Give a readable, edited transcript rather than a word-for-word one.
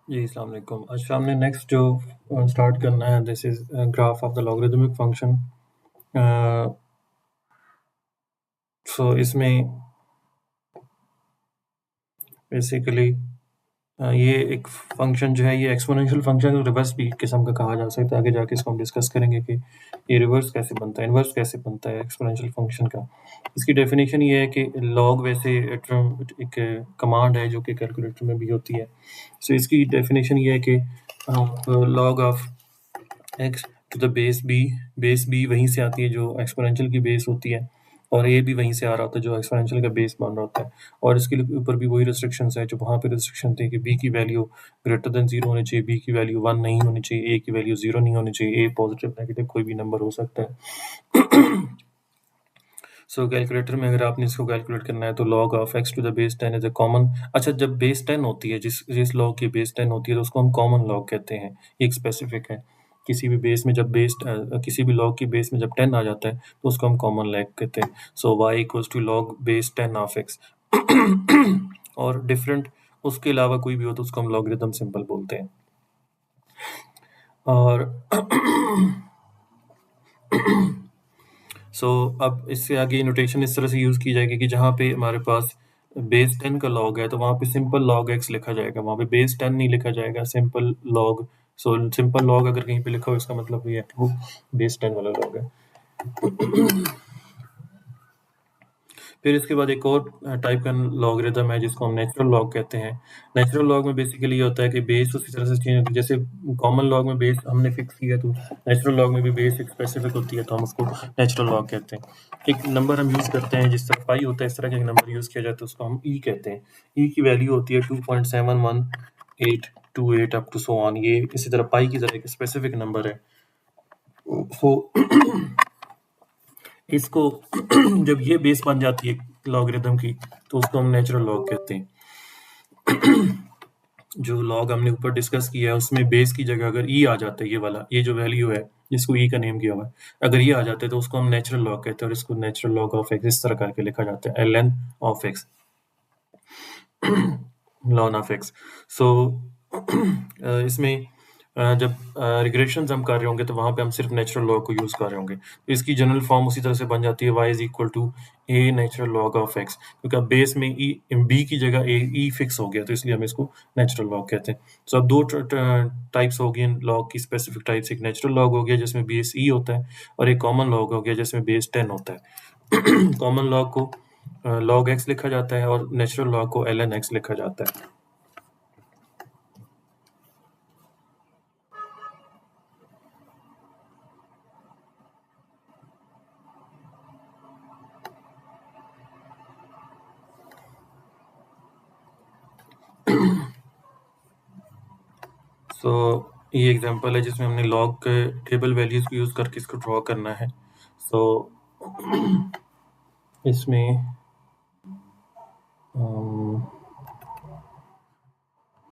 जी, अस्सलाम वालेकुम। अच्छा हमने नेक्स्ट जो स्टार्ट करना है this is graph of the logarithmic function. Uh, so इसमें बेसिकली ये एक फंक्शन जो है ये एक्स्पोनेंशियल फंक्शन रिवर्स भी किस्म का कहा जा सकता है। आगे जाके इसको हम डिस्कस करेंगे कि ये रिवर्स कैसे बनता है, इनवर्स कैसे बनता है एक्स्पोनेंशियल फंक्शन का। इसकी डेफिनेशन ये है कि लॉग वैसे एक कमांड है जो कि कैलकुलेटर में भी होती है। सो इसकी डेफिनेशन ये है कि log of x to the base b वहीं से आती है जो एक्सपोनेंशियल की बेस होती है, और ए भी वहीं से आ रहा होता है जो एक्सपोनेंशियल का बेस बन रहा होता है। और इसके ऊपर भी वही रिस्ट्रिक्शंस है जो वहाँ पे रिस्ट्रिक्शन थे कि बी की वैल्यू ग्रेटर देन 0 होनी चाहिए, बी की वैल्यू 1 नहीं होनी चाहिए, ए की वैल्यू 0 नहीं होनी चाहिए, ए पॉजिटिव नेगेटिव कोई भी नंबर हो सकता है। सो कैलकुलेटर में अगर आपने इसको कैलकुलेट करना है तो log of x to the base 10 is a common. अच्छा, जब बेस 10 होती है, जिस जिस लॉग की बेस 10 होती है तो उसको हम कॉमन लॉग कहते हैं। ये एक स्पेसिफिक है। किसी भी बेस में जब किसी भी लॉग की बेस में जब 10 आ जाता है तो उसको हम कॉमन लॉग कहते हैं। So y equals to log base 10 of x. और डिफरेंट उसके अलावा कोई भी हो तो उसको हम लॉगरिथम सिंपल बोलते हैं। और सो अब इससे आगे नोटेशन इस तरह से यूज़ की जाएगी कि जहाँ पे हमारे पास बेस 10 का लॉग है तो वहाँ पे सिंपल लॉग एक्स लिखा जाएगा, वहाँ पे बेस 10 नहीं लिखा जाएगा, simple log. So simple log अगर कहीं पे लिखा हो इसका मतलब ये है कि वो बेस 10 वाला लॉग है। फिर इसके बाद एक और टाइप का लॉगरिथम है जिसको हम नेचुरल लॉग कहते हैं। नेचुरल लॉग में बेसिकली ये होता है कि बेस उसी तरह से चेंज होती है जैसे कॉमन लॉग में बेस हमने फिक्स किया, तो नेचुरल लॉग में भी बेस एक स्पेसिफिक होती है तो हम उसको नेचुरल लॉग कहते हैं। एक नंबर हम यूज़ करते हैं जिस तरह पाई होता है इस तरह का एक नंबर यूज़ किया जाता है, उसको हम ई कहते हैं। ई की वैल्यू होती है 2.71828 अप टू सो ऑन। ये इसी तरह पाई की तरह एक स्पेसिफिक नंबर है। सो इसको जब ये बेस बन जाती है लॉगरिथम की तो उसको हम नेचुरल लॉग कहते हैं। जो लॉग हमने ऊपर डिस्कस किया है उसमें बेस की जगह अगर ई आ जाता है, ये वाला ये जो वैल्यू है जिसको ई का नेम किया हुआ है, अगर ये आ जाता है तो उसको हम नेचुरल लॉग कहते हैं और इसको नेचुरल लॉग ऑफ एक्स इस तरह करके लिखा जाता है, ln of x, lon of x. So इसमें जब रिग्रेशंस हम कर रहे होंगे तो वहाँ पे हम सिर्फ नेचुरल लॉग को यूज़ कर रहे होंगे, तो इसकी जनरल फॉर्म उसी तरह से बन जाती है y is equal to a natural log of x, क्योंकि अब बेस में ई बी की जगह ए ई फिक्स हो गया तो इसलिए हम इसको नेचुरल लॉग कहते हैं। सो अब दो टाइप्स हो गई लॉग की, स्पेसिफिक टाइप्स, एक नेचुरल लॉग हो गया जिसमें बेस ई होता है और एक कॉमन लॉग हो गया जिसमें बेस 10 होता है। कॉमन लॉग को लॉग एक्स लिखा जाता है और नेचुरल लॉग को ln एक्स लिखा जाता है। सो ये एग्जांपल है जिसमें हमने लॉग के टेबल वैल्यूज को यूज़ करके इसको ड्रॉ करना है। सो इसमें